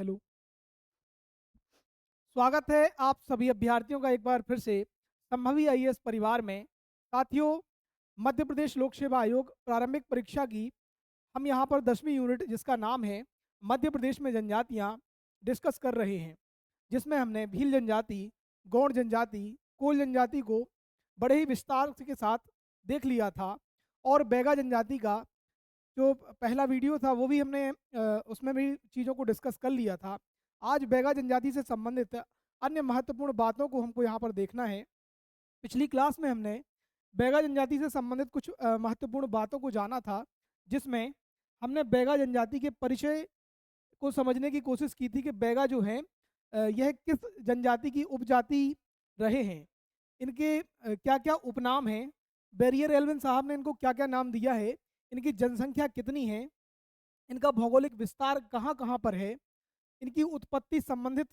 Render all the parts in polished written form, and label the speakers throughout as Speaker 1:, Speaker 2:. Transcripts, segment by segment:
Speaker 1: Hello. स्वागत है आप सभी अभ्यर्थियों का एक बार फिर से संभवी आईएएस परिवार में। साथियों, मध्य प्रदेश लोक सेवा आयोग प्रारंभिक परीक्षा की हम यहाँ पर 10वीं यूनिट जिसका नाम है मध्य प्रदेश में जनजातियाँ डिस्कस कर रहे हैं, जिसमें हमने भील जनजाति, गौड़ जनजाति, कोल जनजाति को बड़े ही विस्तार के साथ देख लिया था। और बैगा जनजाति का जो पहला वीडियो था वो भी हमने उसमें भी चीज़ों को डिस्कस कर लिया था। आज बैगा जनजाति से संबंधित अन्य महत्वपूर्ण बातों को हमको यहाँ पर देखना है। पिछली क्लास में हमने बैगा जनजाति से संबंधित कुछ महत्वपूर्ण बातों को जाना था, जिसमें हमने बैगा जनजाति के परिचय को समझने की कोशिश की थी कि बैगा जो है यह किस जनजाति की उपजाति रहे हैं, इनके क्या क्या उपनाम हैं, बैरियर एल्विन साहब ने इनको क्या क्या नाम दिया है, इनकी जनसंख्या कितनी है, इनका भौगोलिक विस्तार कहाँ कहाँ पर है, इनकी उत्पत्ति संबंधित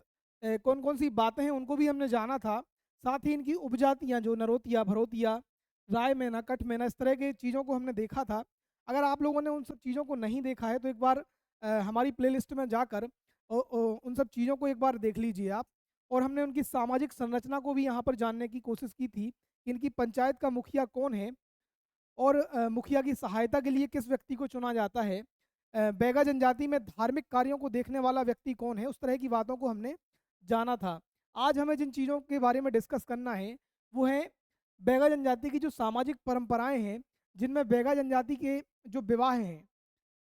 Speaker 1: कौन कौन सी बातें हैं उनको भी हमने जाना था। साथ ही इनकी उपजातियाँ जो नरोतिया, भरोतिया, राय मैना, कठ मैना, इस तरह की चीज़ों को हमने देखा था। अगर आप लोगों ने उन सब चीज़ों को नहीं देखा है तो एक बार हमारी प्लेलिस्ट में जाकर उन सब चीज़ों को एक बार देख लीजिए आप। और हमने उनकी सामाजिक संरचना को भी यहाँ पर जानने की कोशिश की थी कि इनकी पंचायत का मुखिया कौन है और मुखिया की सहायता के लिए किस व्यक्ति को चुना जाता है। बैगा जनजाति में धार्मिक कार्यों को देखने वाला व्यक्ति कौन है, उस तरह की बातों को हमने जाना था। आज हमें जिन चीज़ों के बारे में डिस्कस करना है वो है बैगा जनजाति की जो सामाजिक परंपराएं हैं, जिनमें बैगा जनजाति के जो विवाह हैं,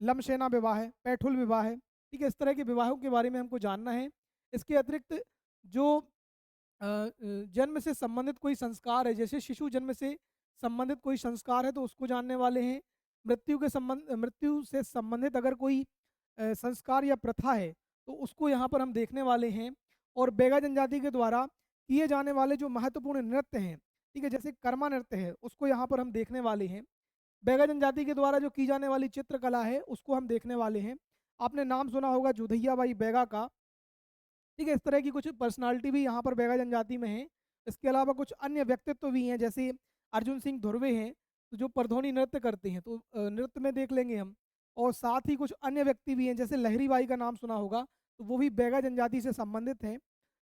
Speaker 1: लमशेना विवाह है, पैठुल विवाह है, ठीक है, इस तरह के विवाहों के बारे में हमको जानना है। इसके अतिरिक्त जो जन्म से संबंधित कोई संस्कार है, जैसे शिशु जन्म से संबंधित कोई संस्कार है तो उसको जानने वाले हैं। मृत्यु से संबंधित अगर कोई संस्कार या प्रथा है तो उसको यहाँ पर हम देखने वाले हैं। और बैगा जनजाति के द्वारा किए जाने वाले जो महत्वपूर्ण नृत्य हैं, ठीक है, जैसे कर्मा नृत्य है, उसको यहाँ पर हम देखने वाले हैं। बैगा जनजाति के द्वारा जो की जाने वाली चित्रकला है उसको हम देखने वाले हैं। आपने नाम सुना होगा जोधैया बाई बैगा का, ठीक है, इस तरह की कुछ पर्सनालिटी भी यहाँ पर बैगा जनजाति में है। इसके अलावा कुछ अन्य व्यक्तित्व भी हैं, जैसे अर्जुन सिंह धुर्वे हैं तो जो परधोनी नृत्य करते हैं, तो नृत्य में देख लेंगे हम। और साथ ही कुछ अन्य व्यक्ति भी हैं, जैसे लहरी बाई का नाम सुना होगा, तो वो भी बैगा जनजाति से संबंधित हैं,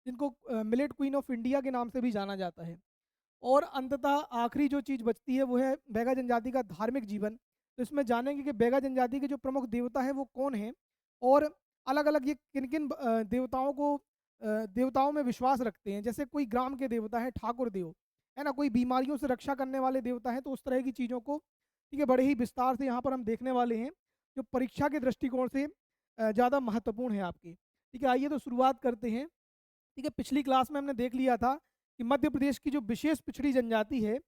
Speaker 1: जिनको मिलेट क्वीन ऑफ इंडिया के नाम से भी जाना जाता है। और अंततः आखिरी जो चीज़ बचती है वो है बैगा जनजाति का धार्मिक जीवन। तो इसमें जानेंगे कि बैगा जनजाति के जो प्रमुख देवता हैं वो कौन हैं, और अलग अलग ये किन किन देवताओं में विश्वास रखते हैं। जैसे कोई ग्राम के देवता है ठाकुर देव, है ना, कोई बीमारियों से रक्षा करने वाले देवता हैं, तो उस तरह की चीज़ों को, ठीक है, बड़े ही विस्तार से यहाँ पर हम देखने वाले हैं, जो परीक्षा के दृष्टिकोण से ज़्यादा महत्वपूर्ण है आपके। ठीक है, आइए तो शुरुआत करते हैं। ठीक है, पिछली क्लास में हमने देख लिया था कि मध्य प्रदेश की जो विशेष पिछड़ी जनजाति है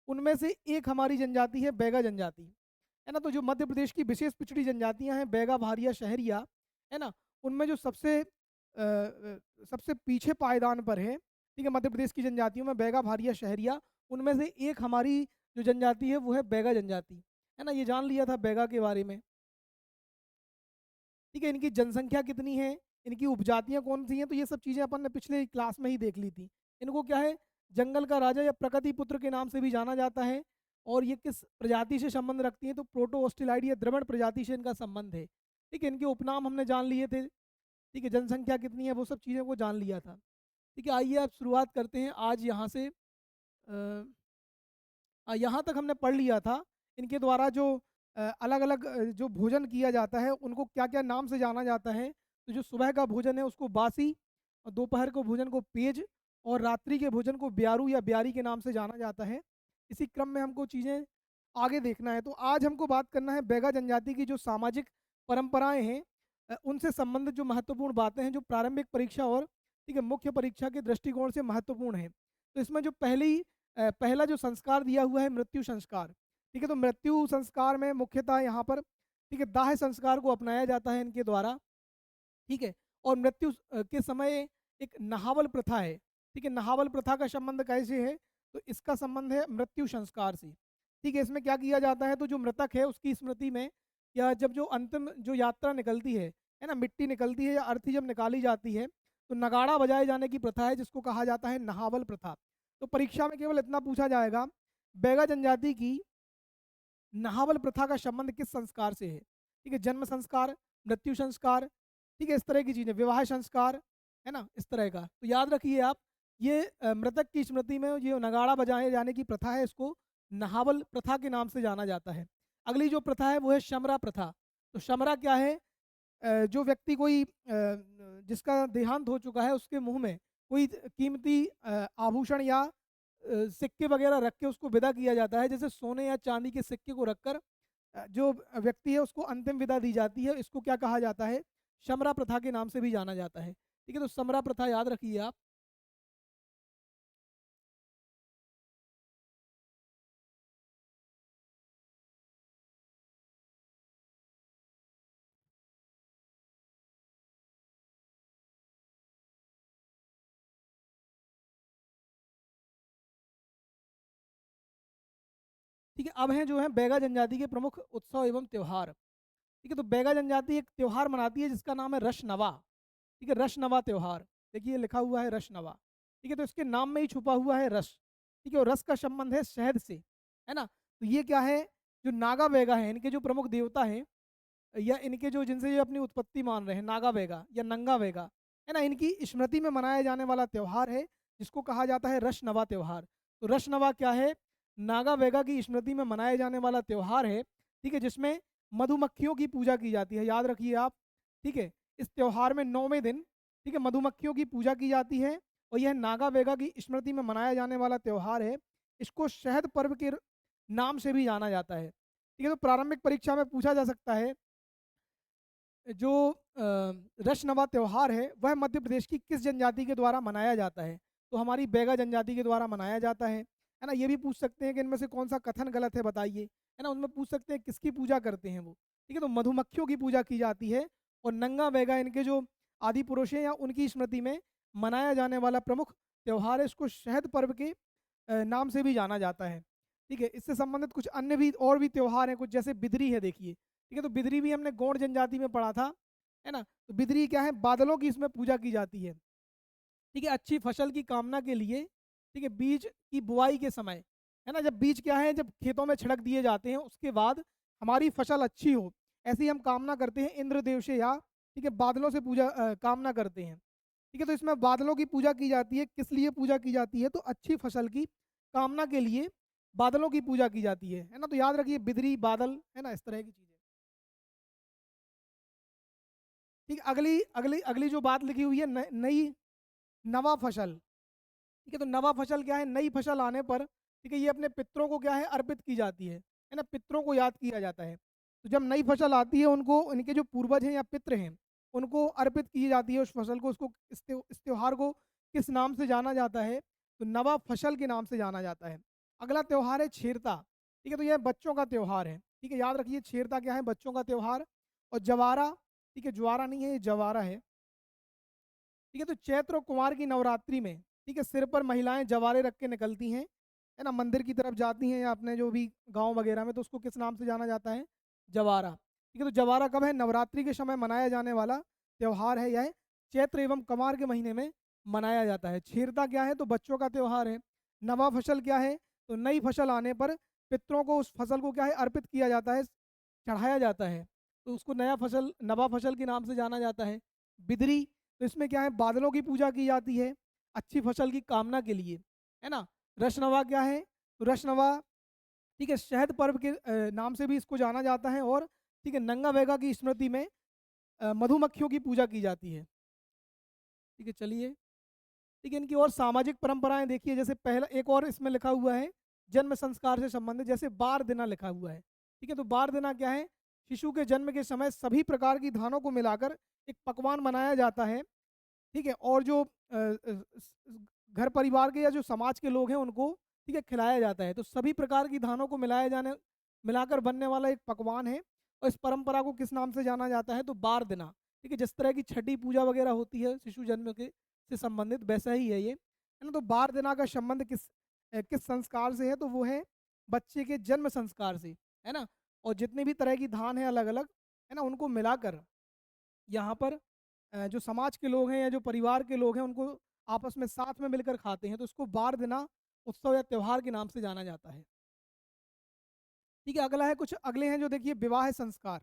Speaker 1: उनमें से एक हमारी जनजाति है बैगा जनजाति, है ना। तो जो मध्य प्रदेश की विशेष पिछड़ी जनजातियां हैं बैगा, भारिया, शहरिया, है ना, उनमें जो सबसे पीछे पायदान पर है, ठीक है, मध्य प्रदेश की जनजातियों में बैगा, भारिया, शहरिया, उनमें से एक हमारी जो जनजाति है वो है बैगा जनजाति, है ना। ये जान लिया था बैगा के बारे में। ठीक है, इनकी जनसंख्या कितनी है, इनकी उपजातियां कौन सी हैं, तो ये सब चीज़ें अपन ने पिछले क्लास में ही देख ली थी। इनको क्या है, जंगल का राजा या प्रकृति पुत्र के नाम से भी जाना जाता है। और ये किस प्रजाति से संबंध रखती हैं, तो प्रोटो ऑस्ट्रेलाइड या द्रविड़ प्रजाति से इनका संबंध है। ठीक है, इनके उपनाम हमने जान लिए थे। ठीक है, जनसंख्या कितनी है वो सब चीज़ों को जान लिया था। ठीक है, आइए आप शुरुआत करते हैं आज यहाँ से। यहाँ तक हमने पढ़ लिया था इनके द्वारा जो अलग अलग जो भोजन किया जाता है उनको क्या क्या नाम से जाना जाता है। तो जो सुबह का भोजन है उसको बासी, और दोपहर को भोजन को पेज, और रात्रि के भोजन को ब्यारू या ब्यारी के नाम से जाना जाता है। इसी क्रम में हमको चीज़ें आगे देखना है। तो आज हमको बात करना है बैगा जनजाति की जो सामाजिक परंपराएं हैं, उनसे संबंधित जो महत्वपूर्ण बातें हैं, जो प्रारंभिक परीक्षा और, ठीक है, मुख्य परीक्षा के दृष्टिकोण से महत्वपूर्ण है। तो इसमें जो पहला जो संस्कार दिया हुआ है मृत्यु संस्कार। ठीक है, तो मृत्यु संस्कार में मुख्यतः यहाँ पर, ठीक है, दाह संस्कार को अपनाया जाता है इनके द्वारा। ठीक है, और मृत्यु के समय एक नहावल प्रथा है। ठीक है, नहावल प्रथा का संबंध कैसे है, तो इसका संबंध है मृत्यु संस्कार से। ठीक है, इसमें क्या किया जाता है, तो जो मृतक है उसकी स्मृति में, या जब जो अंतिम जो यात्रा निकलती है ना, मिट्टी निकलती है या अर्थी जब निकाली जाती है, तो नगाड़ा बजाए जाने की प्रथा है, जिसको कहा जाता है नहावल प्रथा। तो परीक्षा में केवल इतना पूछा जाएगा, बैगा जनजाति की नहावल प्रथा का संबंध किस संस्कार से है। ठीक है, जन्म संस्कार, मृत्यु संस्कार, ठीक है, इस तरह की चीज़ें, विवाह संस्कार, है ना, इस तरह का। तो याद रखिए आप, ये मृतक की स्मृति में ये नगाड़ा बजाए जाने की प्रथा है, इसको नहावल प्रथा के नाम से जाना जाता है। अगली जो प्रथा है वो है शमरा प्रथा। तो शमरा क्या है? जो व्यक्ति कोई जिसका देहांत हो चुका है उसके मुंह में कोई कीमती आभूषण या सिक्के वगैरह रख के उसको विदा किया जाता है, जैसे सोने या चांदी के सिक्के को रखकर जो व्यक्ति है उसको अंतिम विदा दी जाती है। इसको क्या कहा जाता है? शमरा प्रथा के नाम से भी जाना जाता है। ठीक है, तो समरा प्रथा याद रखिए आप। ठीक है, अब हैं जो है बैगा जनजाति के प्रमुख उत्सव एवं त्योहार। ठीक है, तो बैगा जनजाति एक त्योहार मनाती है जिसका नाम है रश नवा। ठीक है, रश नवा त्योहार, देखिए लिखा हुआ है रश नवा। ठीक है, तो इसके नाम में ही छुपा हुआ है रस। ठीक है, और रस का संबंध है शहद से, है ना। तो ये क्या है? जो नागा बैगा है, इनके जो प्रमुख देवता हैं, या इनके जो जिनसे ये अपनी उत्पत्ति मान रहे हैं, नागा वेगा या नंगा वेगा, है ना, इनकी स्मृति में मनाया जाने वाला त्यौहार है जिसको कहा जाता है रश नवा त्यौहार। तो रश नवा क्या है? नागा वेगा की स्मृति में मनाया जाने वाला त्यौहार है। ठीक है, जिसमें मधुमक्खियों की पूजा की जाती है, याद रखिए आप। ठीक है, इस त्यौहार में 9वें दिन, ठीक है, मधुमक्खियों की पूजा की जाती है और यह नागा वेगा की स्मृति में मनाया जाने वाला त्यौहार है। इसको शहद पर्व के नाम से भी जाना जाता है। ठीक है, तो प्रारंभिक परीक्षा में पूछा जा सकता है जो रश्नवा त्योहार है वह मध्य प्रदेश की किस जनजाति के द्वारा मनाया जाता है? तो हमारी बैगा जनजाति के द्वारा मनाया जाता है ना। ये भी पूछ सकते हैं कि इनमें से कौन सा कथन गलत है बताइए, है ना। उनमें पूछ सकते हैं किसकी पूजा करते हैं वो। ठीक है, तो मधुमक्खियों की पूजा की जाती है और नंगा बैगा इनके जो आदि पुरुष हैं या उनकी स्मृति में मनाया जाने वाला प्रमुख त्यौहार है। इसको शहद पर्व के नाम से भी जाना जाता है। ठीक है, इससे संबंधित कुछ अन्य भी और भी त्यौहार हैं, कुछ जैसे बिदरी है, देखिए। ठीक है, तो बिदरी भी हमने गौड़ जनजाति में पढ़ा था, है ना। तो बिदरी क्या है? बादलों की इसमें पूजा की जाती है। ठीक है, अच्छी फसल की कामना के लिए, ठीक है, बीज की बुआई के समय, है ना, जब बीज क्या है, जब खेतों में छिड़क दिए जाते हैं उसके बाद हमारी फसल अच्छी हो, ऐसी हम कामना करते हैं इंद्रदेव से, या ठीक है बादलों से पूजा कामना करते हैं। ठीक है, तो इसमें बादलों की पूजा की जाती है। किस लिए पूजा की जाती है? तो अच्छी फसल की कामना के लिए बादलों की पूजा की जाती है ना। तो याद रखिए बिदरी, बादल, है ना, इस तरह की चीजें। ठीक है, अगली अगली अगली जो बात लिखी हुई है, नई नवा फसल। ठीक है, तो नवा फसल क्या है? नई फसल आने पर, ठीक है, ये अपने पितरों को क्या है? अर्पित की जाती है ना, पितरों को याद किया जाता है। तो जब नई फसल आती है उनको, इनके जो पूर्वज हैं या पितृ हैं, उनको अर्पित की जाती है उस फसल को। उसको इस त्योहार को किस नाम से जाना जाता है? तो नवा फसल के नाम से जाना जाता है। अगला त्यौहार है छेरता। ठीक है, तो यह बच्चों का त्यौहार है। ठीक है, याद रखिए छेरता क्या है? बच्चों का त्यौहार। और जवारा, ठीक है, ज्वारा नहीं है, ये जवारा है। ठीक है, तो चैत्र और कुमार की नवरात्रि में, ठीक है, सिर पर महिलाएं जवारे रख के निकलती हैं, है ना, मंदिर की तरफ जाती हैं या अपने जो भी गांव वगैरह में, तो उसको किस नाम से जाना जाता है? जवारा। ठीक है, तो जवारा कब है? नवरात्रि के समय मनाया जाने वाला त्यौहार है यह। चैत्र एवं कमार के महीने में मनाया जाता है। छेरता क्या है? तो बच्चों का त्यौहार है। नवा फसल क्या है? तो नई फसल आने पर पितरों को उस फसल को क्या है? अर्पित किया जाता है, चढ़ाया जाता है। तो उसको नया फसल, नवा फसल के नाम से जाना जाता है। बिदरी, तो इसमें क्या है? बादलों की पूजा की जाती है अच्छी फसल की कामना के लिए, है ना। रश्नवा क्या है? तो रश्नवा, ठीक है, शहद पर्व के नाम से भी इसको जाना जाता है। और ठीक है, नंगा वेगा की स्मृति में मधुमक्खियों की पूजा की जाती है। ठीक है, चलिए। ठीक है, इनकी और सामाजिक परंपराएं देखिए, जैसे पहला एक और इसमें लिखा हुआ है जन्म संस्कार से संबंधित, जैसे बार दिना लिखा हुआ है। ठीक है, तो बार दिना क्या है? शिशु के जन्म के समय सभी प्रकार की धानों को मिलाकर एक पकवान बनाया जाता है। ठीक है, और जो घर परिवार के या जो समाज के लोग हैं उनको, ठीक है, खिलाया जाता है। तो सभी प्रकार की धानों को मिलाकर बनने वाला एक पकवान है। और इस परंपरा को किस नाम से जाना जाता है? तो बार दिना। ठीक है, जिस तरह की छठी पूजा वगैरह होती है शिशु जन्म के से संबंधित, वैसा ही है ये, है ना। तो बार दिना का संबंध किस संस्कार से है? तो वो है बच्चे के जन्म संस्कार से, है ना। और जितने भी तरह की धान है अलग अलग, है ना, उनको मिलाकर यहाँ पर जो समाज के लोग हैं या जो परिवार के लोग हैं उनको आपस में साथ में मिलकर खाते हैं, तो उसको बार दिना उत्सव या त्यौहार के नाम से जाना जाता है। ठीक है, अगला है, कुछ अगले हैं जो देखिए विवाह संस्कार।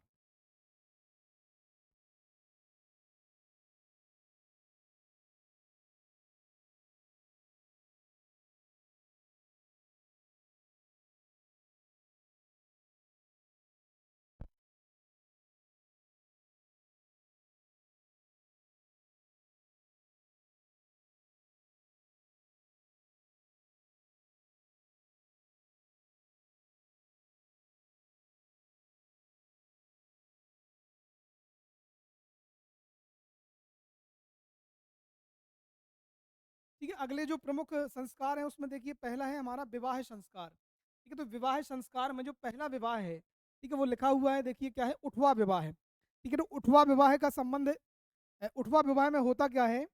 Speaker 1: ठीक है, अगले जो प्रमुख संस्कार हैं उसमें देखिए पहला है हमारा विवाह संस्कार। ठीक है, तो विवाह संस्कार में जो पहला विवाह है, ठीक है, वो लिखा हुआ है, देखिए क्या है, उठवा विवाह है। ठीक है, तो उठवा विवाह का संबंध उठवा विवाह में होता क्या है,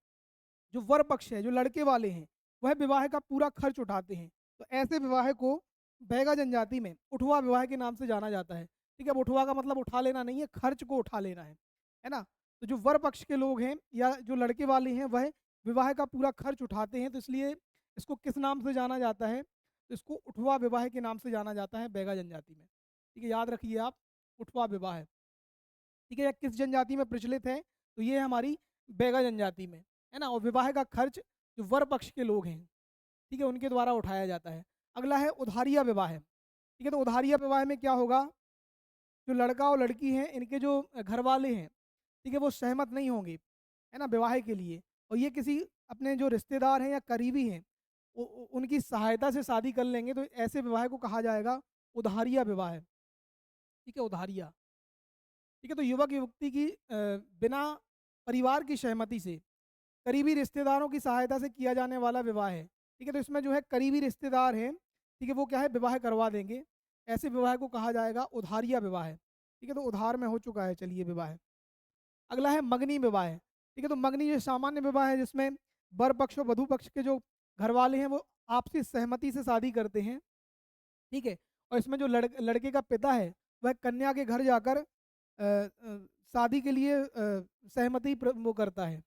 Speaker 1: जो वर पक्ष है, जो लड़के वाले हैं, वह विवाह का पूरा खर्च उठाते हैं। तो ऐसे विवाह को बैगा जनजाति में उठवा विवाह के नाम से जाना जाता है। ठीक है, अब उठवा का मतलब उठा लेना नहीं है, खर्च को उठा लेना है ना? तो जो वर पक्ष के लोग हैं या जो लड़के वाले हैं, वह विवाह का पूरा खर्च उठाते हैं, तो इसलिए इसको किस नाम से जाना जाता है? तो इसको उठवा विवाह के नाम से जाना जाता है बैगा जनजाति में। ठीक है, याद रखिए आप, उठवा विवाह है। ठीक है, या किस जनजाति में प्रचलित है? तो ये है हमारी बैगा जनजाति में, है ना? और विवाह का खर्च जो वर पक्ष के लोग हैं, ठीक है, उनके द्वारा उठाया जाता है। अगला है उधारिया विवाह है। ठीक है, तो उधारिया विवाह में क्या होगा? जो लड़का और लड़की हैं, इनके जो घर वाले हैं, ठीक है, वो सहमत नहीं होंगे, है ना, विवाह के लिए, और ये किसी अपने जो रिश्तेदार हैं या करीबी हैं, उनकी सहायता से शादी कर लेंगे, तो ऐसे विवाह को कहा जाएगा उधारिया विवाह। ठीक है, उधारिया। ठीक है, तो युवक युवती की बिना परिवार की सहमति से करीबी रिश्तेदारों की सहायता से किया जाने वाला विवाह है। ठीक है, तो इसमें जो है करीबी रिश्तेदार हैं, ठीक है, वो क्या है, विवाह करवा देंगे। ऐसे विवाह को कहा जाएगा उधारिया विवाह है। ठीक है, तो उधार में हो चुका है, चलिए विवाह। अगला है मगनी विवाह। ठीक है, तो मगनी जो सामान्य विवाह है जिसमें वर पक्ष और वधु पक्ष के जो घर वाले हैं वो आपसी सहमति से शादी करते हैं। ठीक है, और इसमें जो लड़के का पिता है वह कन्या के घर जाकर शादी के लिए सहमति वो करता है।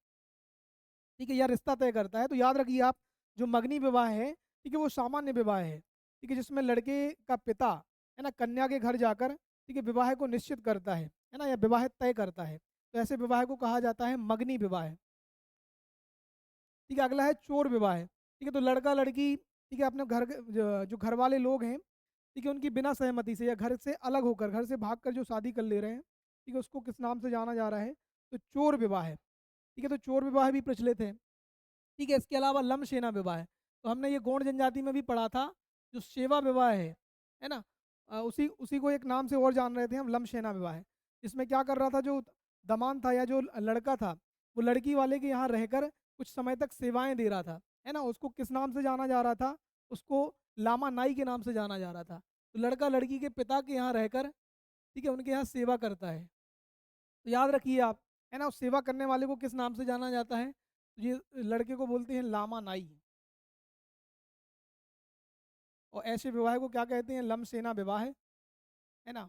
Speaker 1: ठीक है, या रिश्ता तय करता है। तो याद रखिए आप, जो मगनी विवाह है, ठीक है, वो सामान्य विवाह है। ठीक है, जिसमें लड़के का पिता, है ना, कन्या के घर जाकर, ठीक है, विवाह को निश्चित करता है ना, या विवाह तय करता है। तो ऐसे विवाह को कहा जाता है मगनी विवाह। ठीक है, अगला है चोर विवाह। ठीक है, तो लड़का लड़की, ठीक है, अपने घर जो घर वाले लोग हैं, ठीक है, उनकी बिना सहमति से या घर से अलग होकर, घर से भागकर जो शादी कर ले रहे हैं, ठीक है, उसको किस नाम से जाना जा रहा है? तो चोर विवाह है। ठीक है, तो चोर विवाह भी प्रचलित है। ठीक है, इसके अलावा लमसेना विवाह है। तो हमने ये गौंड जनजाति में भी पढ़ा था, जो सेवा विवाह है ना? उसी उसी को एक नाम से और जान रहे थे हम, लमसेना विवाह है। इसमें क्या कर रहा था, जो दामाद था या जो लड़का था, वो लड़की वाले के यहाँ रहकर कुछ समय तक सेवाएं दे रहा था, है ना? उसको किस नाम से जाना जा रहा था? उसको लामा नाई के नाम से जाना जा रहा था। तो लड़का लड़की के पिता के यहाँ रहकर, ठीक है, उनके यहाँ सेवा करता है। तो याद रखिए आप, है ना, उस सेवा करने वाले को किस नाम से जाना जाता है? तो ये लड़के को बोलते हैं लामा नाई, और ऐसे विवाह को क्या कहते हैं? लमसेना विवाह, है ना?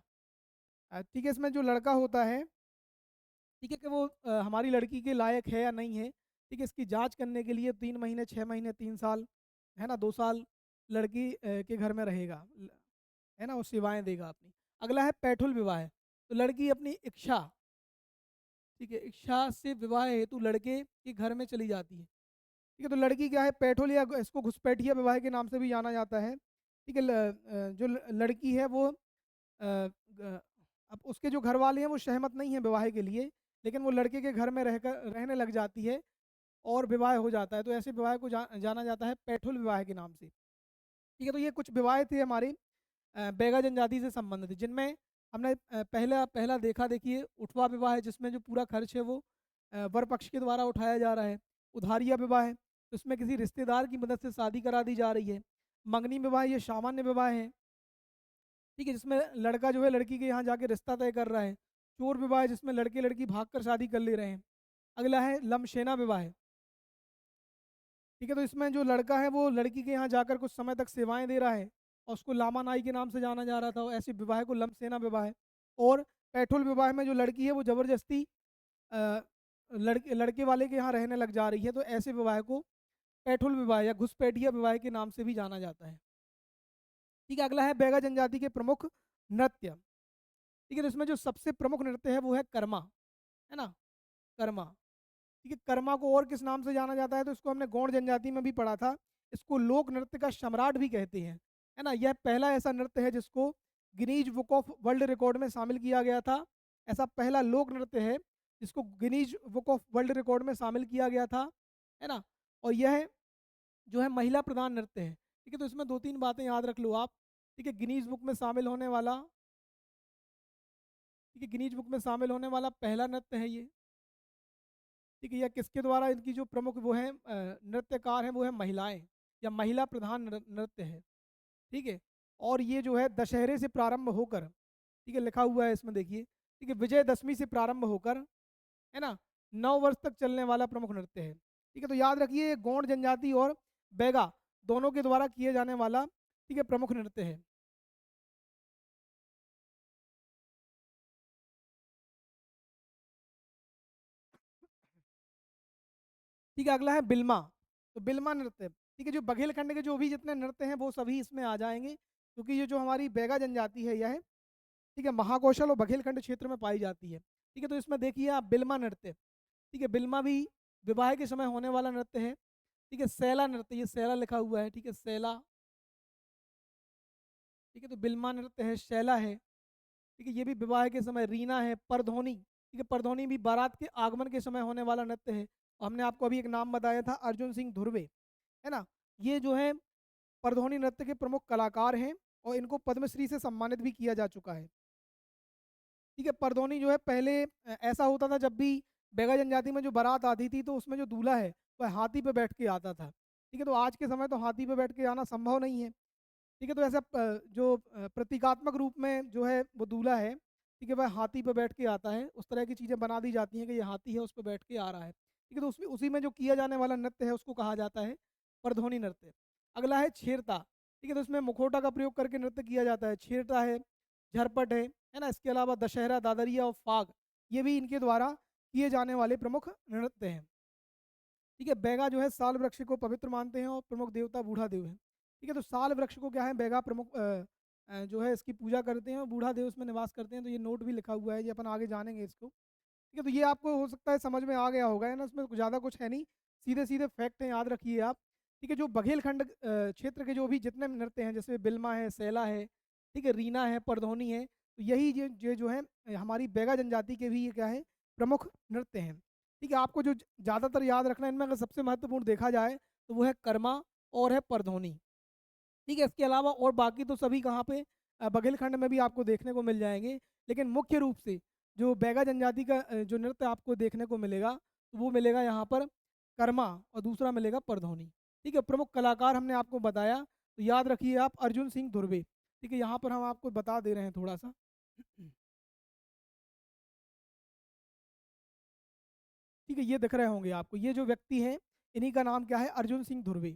Speaker 1: ठीक है, इसमें जो लड़का होता है, ठीक है, कि वो हमारी लड़की के लायक है या नहीं है, ठीक है, इसकी जांच करने के लिए 3 महीने, 6 महीने, 3 साल, है ना, 2 साल लड़की के घर में रहेगा, है ना, वो सेवाएं देगा अपनी। अगला है पैठुल विवाह। तो लड़की अपनी इच्छा, ठीक है, इच्छा से विवाह हेतु लड़के के घर में चली जाती है। ठीक है, तो लड़की क्या है, पैठुल या इसको घुसपैठिया विवाह के नाम से भी जाना जाता है। ठीक है, जो लड़की है वो अब उसके जो घर वाले हैं वो सहमत नहीं है विवाह के लिए, लेकिन वो लड़के के घर में रहकर रहने लग जाती है और विवाह हो जाता है। तो ऐसे विवाह को जाना जाता है पैठुल विवाह के नाम से। ठीक है, तो ये कुछ विवाह थे हमारे बैगा जनजाति से संबंधित, जिनमें हमने पहला पहला देखा, देखिए उठवा विवाह है, जिसमें जो पूरा खर्च है वो वर पक्ष के द्वारा उठाया जा रहा है। उधारिया विवाह है, तो इसमें किसी रिश्तेदार की मदद से शादी करा दी जा रही है। मंगनी विवाह ये सामान्य विवाह है, ठीक है, जिसमें लड़का जो है लड़की के यहाँ जाके रिश्ता तय कर रहा है। चोर विवाह है, जिसमें लड़के लड़की भाग कर शादी कर ले रहे हैं। अगला है लमशेना विवाह। ठीक है, तो इसमें जो लड़का है वो लड़की के यहाँ जाकर कुछ समय तक सेवाएं दे रहा है और उसको लामा नाई के नाम से जाना जा रहा था। ऐसे विवाह को लमसेना विवाह है। और पैठुल विवाह में जो लड़की है वो जबरदस्ती लड़के वाले के यहाँ रहने लग जा रही है, तो ऐसे विवाह को पैठुल विवाह या घुसपैठिया विवाह के नाम से भी जाना जाता है। ठीक है, अगला है बैगा जनजाति के प्रमुख नृत्य। ठीक है, तो इसमें जो सबसे प्रमुख नृत्य है वो है कर्मा, है ना, कर्मा। ठीक है, कर्मा को और किस नाम से जाना जाता है? तो इसको हमने गौड़ जनजाति में भी पढ़ा था। इसको लोक नृत्य का सम्राट भी कहते हैं, है ना। यह पहला ऐसा नृत्य है जिसको Guinness book of world record में शामिल किया गया था। ऐसा पहला लोक नृत्य है जिसको Guinness book of world record में शामिल किया गया था, है ना। और यह जो है महिला प्रधान नृत्य है। ठीक है, तो इसमें 2-3 बातें याद रख लो आप। ठीक है, गिनीज बुक में शामिल होने वाला, ठीक है, गिनीज बुक में शामिल होने वाला पहला नृत्य है ये। ठीक है, या किसके द्वारा इनकी जो प्रमुख वो है नृत्यकार हैं वो है महिलाएं, या महिला प्रधान नृत्य है। ठीक है, और ये जो है दशहरे से प्रारंभ होकर, ठीक है, लिखा हुआ है इसमें देखिए, ठीक है, विजयदशमी से प्रारंभ होकर, है ना, 9 वर्ष तक चलने वाला प्रमुख नृत्य है। ठीक है, तो याद रखिए ये गौंड जनजाति और बैगा दोनों के द्वारा किए जाने वाला, ठीक है, प्रमुख नृत्य है। ठीक है, अगला है बिल्मा। तो बिल्मा नृत्य, ठीक है, जो बघेलखंड के जो भी जितने नृत्य हैं वो सभी इसमें आ जाएंगे, क्योंकि ये जो हमारी बैगा जनजाति है यह, ठीक है, महाकौशल और बघेलखंड क्षेत्र में पाई जाती है। ठीक है, तो इसमें देखिए आप बिल्मा नृत्य, ठीक है, बिल्मा भी विवाह के समय होने वाला नृत्य है। ठीक है, सैला नृत्य, ये सैला लिखा हुआ है, ठीक है, सैला। ठीक है, तो बिल्मा नृत्य है, शैला है। ठीक है, ये भी विवाह के समय, रीना है, परधोनी, ठीक है, परधोनी भी बारात के आगमन के समय होने वाला नृत्य है। और हमने आपको अभी एक नाम बताया था, अर्जुन सिंह धुर्वे, है ना, ये जो है परधोनी नृत्य के प्रमुख कलाकार हैं, और इनको पद्मश्री से सम्मानित भी किया जा चुका है। ठीक है, परधोनी जो है पहले ऐसा होता था, जब भी बैगा जनजाति में जो बारात आती थी तो उसमें जो दूल्हा है वह हाथी पे बैठ के आता था। ठीक है, तो आज के समय तो हाथी पे बैठ के आना संभव नहीं है। ठीक है, तो ऐसा जो प्रतीकात्मक रूप में जो है वो दूल्हा है, ठीक है, वह हाथी पे बैठ के आता है, उस तरह की चीज़ें बना दी जाती हैं कि ये हाथी है उस पर बैठ के आ रहा है। ठीक है, तो उसमें उसी में जो किया जाने वाला नृत्य है उसको कहा जाता है परधोनी नृत्य। अगला है छेरता। ठीक है, तो इसमें मुखौटा का प्रयोग करके नृत्य किया जाता है। छेरता है, झरपट है ना, इसके अलावा दशहरा, दादरिया और फाग, ये भी इनके द्वारा किए जाने वाले प्रमुख नृत्य हैं। ठीक है, बैगा जो है साल वृक्ष को पवित्र मानते हैं और प्रमुख देवता बूढ़ा देव है। ठीक है, तो साल वृक्ष को क्या है बैगा प्रमुख जो है इसकी पूजा करते हैं, और बूढ़ा देव उसमें निवास करते हैं। तो ये नोट भी लिखा हुआ है, ये अपन आगे जानेंगे इसको। ठीक है, तो ये आपको हो सकता है समझ में आ गया होगा, है ना, इसमें ज़्यादा कुछ है नहीं, सीधे सीधे फैक्ट हैं, याद रखिए आप। ठीक है, जो बघेलखंड क्षेत्र के जो भी जितने नृत्य हैं, जैसे बिल्मा है, सैला है, ठीक है, रीना है, परधोनी है, तो यही जो है हमारी बैगा जनजाति के भी ये क्या है प्रमुख नृत्य हैं। ठीक है, आपको जो ज़्यादातर याद रखना है इनमें, अगर सबसे महत्वपूर्ण देखा जाए तो वो है कर्मा और है परधोनी। ठीक है, इसके अलावा और बाकी तो सभी कहाँ पे बघेलखंड में भी आपको देखने को मिल जाएंगे, लेकिन मुख्य रूप से जो बैगा जनजाति का जो नृत्य आपको देखने को मिलेगा, तो वो मिलेगा यहाँ पर कर्मा, और दूसरा मिलेगा परधोनी। ठीक है, प्रमुख कलाकार हमने आपको बताया, तो याद रखिए आप अर्जुन सिंह धुर्वे। ठीक है, यहाँ पर हम आपको बता दे रहे हैं थोड़ा सा। ठीक है, ये दिख रहे होंगे आपको, ये जो व्यक्ति हैं इन्हीं का नाम क्या है, अर्जुन सिंह धुर्वे,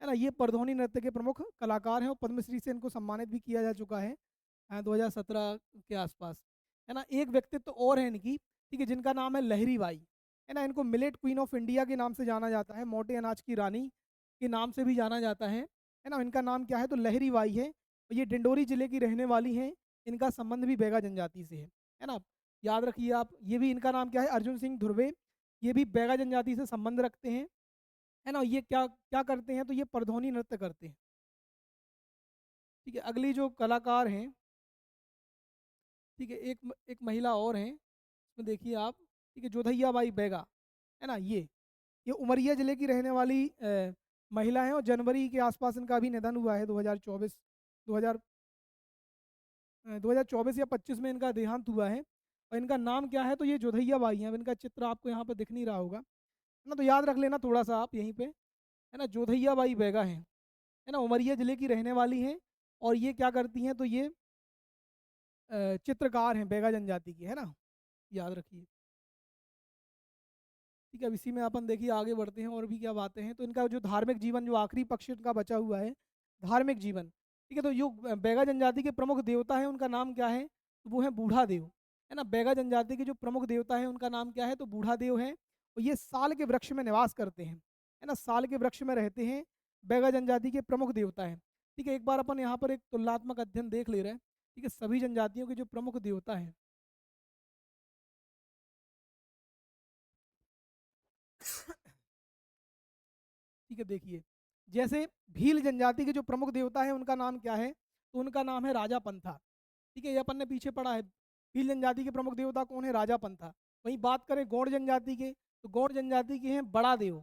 Speaker 1: है ना, ये परधोनी नृत्य के प्रमुख कलाकार हैं, और पद्मश्री से इनको सम्मानित भी किया जा चुका है 2017 के आसपास। है ना, एक व्यक्तित्व और है इनकी, ठीक है, जिनका नाम है लहरी बाई, है ना, इनको मिलेट क्वीन ऑफ इंडिया के नाम से जाना जाता है, मोटे अनाज की रानी के नाम से भी जाना जाता है ना, इनका नाम क्या है, तो लहरी बाई है, और ये डिंडोरी जिले की रहने वाली हैं। इनका संबंध भी बैगा जनजाति से है ना, याद रखिए आप, ये भी इनका नाम क्या है, अर्जुन सिंह धुर्वे, ये भी बैगा जनजाति से संबंध रखते हैं, है ना, ये क्या क्या करते हैं, तो ये परधोनी नृत्य करते हैं। ठीक है, अगली जो कलाकार हैं, ठीक है, एक महिला और हैं, इसमें देखिए आप, ठीक है, जोधैया बाई बैगा, है ना, ये उमरिया जिले की रहने वाली महिला है, और जनवरी के आसपास इनका भी निधन हुआ है, 2024 2000 2024 या 25 में इनका देहांत हुआ है। और इनका नाम क्या है, तो ये जोधैया बाई हैं। अब इनका चित्र आपको यहाँ पर दिख नहीं रहा होगा, है ना, तो याद रख लेना थोड़ा सा आप यहीं पे, है ना, जोधैया बाई बैगा हैं, है ना, उमरिया जिले की रहने वाली हैं, और ये क्या करती हैं, तो ये चित्रकार हैं बैगा जनजाति की, है ना, याद रखिए। ठीक है, अब इसी में अपन देखिए आगे बढ़ते हैं, और भी क्या बातें हैं, तो इनका जो धार्मिक जीवन, जो आखिरी पक्ष इनका बचा हुआ है, धार्मिक जीवन। ठीक है, तो जो बैगा जनजाति के प्रमुख देवता है उनका नाम क्या है, तो वो है बूढ़ा देव, है ना, बैगा जनजाति के जो प्रमुख देवता है उनका नाम क्या है, तो बूढ़ा देव है, और ये साल के वृक्ष में निवास करते हैं, है ना, साल के वृक्ष में रहते हैं, बैगा जनजाति के प्रमुख देवता हैं। ठीक है, एक बार अपन यहाँ पर एक तुलनात्मक अध्ययन देख ले रहे हैं। ठीक है, सभी जनजातियों के जो प्रमुख देवता हैं, ठीक है, देखिए, जैसे भील जनजाति के जो प्रमुख देवता है उनका नाम क्या है, तो उनका नाम है राजा पंथा। ठीक है, ये अपन ने पीछे पढ़ा है, भील जनजाति के प्रमुख देवता कौन है, राजा पंथा। वहीं बात करें गौड़ जनजाति के, तो गौड़ जनजाति के हैं बड़ा देव,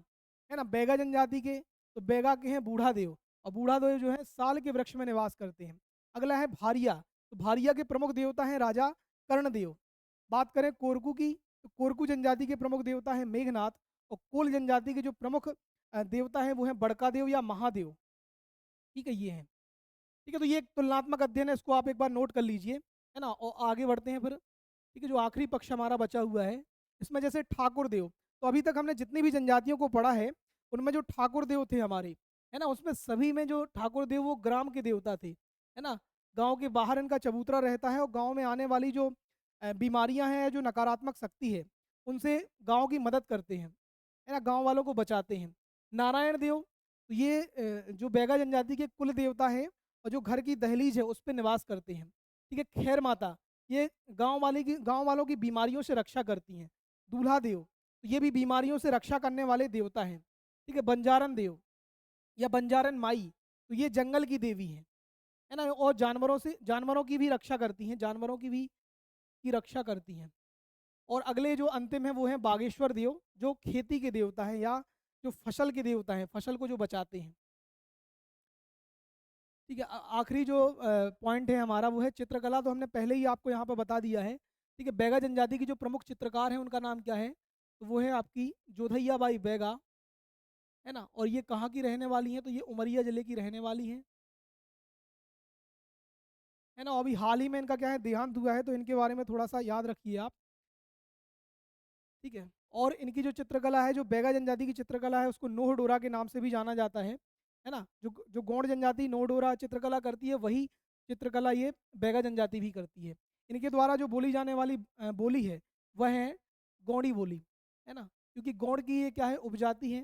Speaker 1: है ना, बैगा जनजाति के, तो बैगा के हैं बूढ़ा देव, और बूढ़ा देव जो है साल के वृक्ष में निवास करते हैं। अगला है भारिया, तो भारिया के प्रमुख देवता हैं राजा कर्णदेव। बात करें कोरकू की, तो कोरकू जनजाति के प्रमुख देवता हैं मेघनाथ, और कोल जनजाति के जो प्रमुख देवता हैं वो हैं बड़कादेव या महादेव। ठीक है, ये हैं। ठीक है, तो ये एक तुलनात्मक अध्ययन है, इसको आप एक बार नोट कर लीजिए, है ना। और आगे बढ़ते हैं फिर। ठीक है, जो आखिरी पक्ष हमारा बचा हुआ है, इसमें जैसे ठाकुर देव, तो अभी तक हमने जितनी भी जनजातियों को पढ़ा है उनमें जो ठाकुर देव थे हमारे, है ना, उसमें सभी में जो ठाकुर देव वो ग्राम के देवता थे, है ना। गांव के बाहर इनका चबूतरा रहता है और गांव में आने वाली जो बीमारियां हैं, जो नकारात्मक शक्ति है, उनसे गांव की मदद करते हैं, है ना, गांव वालों को बचाते हैं। नारायण देव, तो ये जो बैगा जनजाति के कुल देवता है और जो घर की दहलीज है उस पर निवास करते हैं। ठीक है, खैर माता, ये गांव वालों की बीमारियों से रक्षा करती हैं। दूल्हा देव, तो ये भी बीमारियों से रक्षा करने वाले देवता हैं। ठीक है, बंजारन देव या बंजारन माई, तो ये जंगल की देवी है ना, और जानवरों की भी रक्षा करती हैं, जानवरों की रक्षा करती हैं। और अगले जो अंतिम है वो है बागेश्वर देव, जो खेती के देवता हैं या जो फसल के देवता हैं, फसल को जो बचाते हैं। ठीक है, आखिरी जो पॉइंट है हमारा वो है चित्रकला, तो हमने पहले ही आपको यहाँ पर बता दिया है। ठीक है, बैगा जनजाति की जो प्रमुख चित्रकार हैं उनका नाम क्या है, तो वो है आपकी जोधैया बाई बैगा, है ना। और ये कहाँ की रहने वाली हैं, तो ये उमरिया जिले की रहने वाली हैं, है ना। अभी हाल ही में इनका क्या है देहांत हुआ है, तो इनके बारे में थोड़ा सा याद रखिए आप। ठीक है, और इनकी जो चित्रकला है, जो बैगा जनजाति की चित्रकला है, उसको नोह डोरा के नाम से भी जाना जाता है ना। जो जो गौड़ जनजाति नोह डोरा चित्रकला करती है, वही चित्रकला ये बैगा जनजाति भी करती है। इनके द्वारा जो बोली जाने वाली बोली है वह है गौड़ी बोली, है ना, क्योंकि गौड़ की ये क्या है उपजाति है।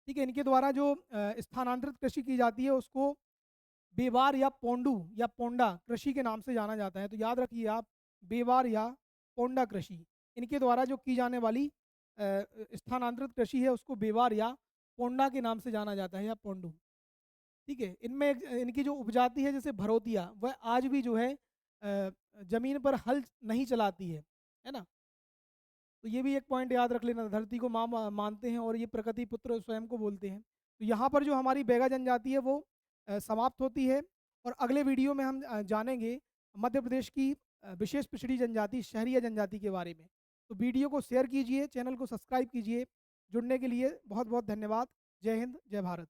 Speaker 1: ठीक है, इनके द्वारा जो स्थानांतरित कृषि की जाती है उसको बेवार या पोंडू या पोंडा कृषि के नाम से जाना जाता है। तो याद रखिए आप, बेवार या पोंडा कृषि, इनके द्वारा जो की जाने वाली स्थानांतरित कृषि है उसको बेवार या पोंडा के नाम से जाना जाता है, या पोंडू। ठीक है, इनमें इनकी जो उपजाति है जैसे भरोतिया, वह आज भी जो है जमीन पर हल नहीं चलाती है ना। तो ये भी एक पॉइंट याद रख लेना, धरती को माँ मानते हैं और ये प्रकृति पुत्र स्वयं को बोलते हैं। तो यहाँ पर जो हमारी बैगा जनजाति है वो समाप्त होती है, और अगले वीडियो में हम जानेंगे मध्य प्रदेश की विशेष पिछड़ी जनजाति शहरिया जनजाति के बारे में। तो वीडियो को शेयर कीजिए, चैनल को सब्सक्राइब कीजिए। जुड़ने के लिए बहुत बहुत धन्यवाद। जय हिंद, जय भारत।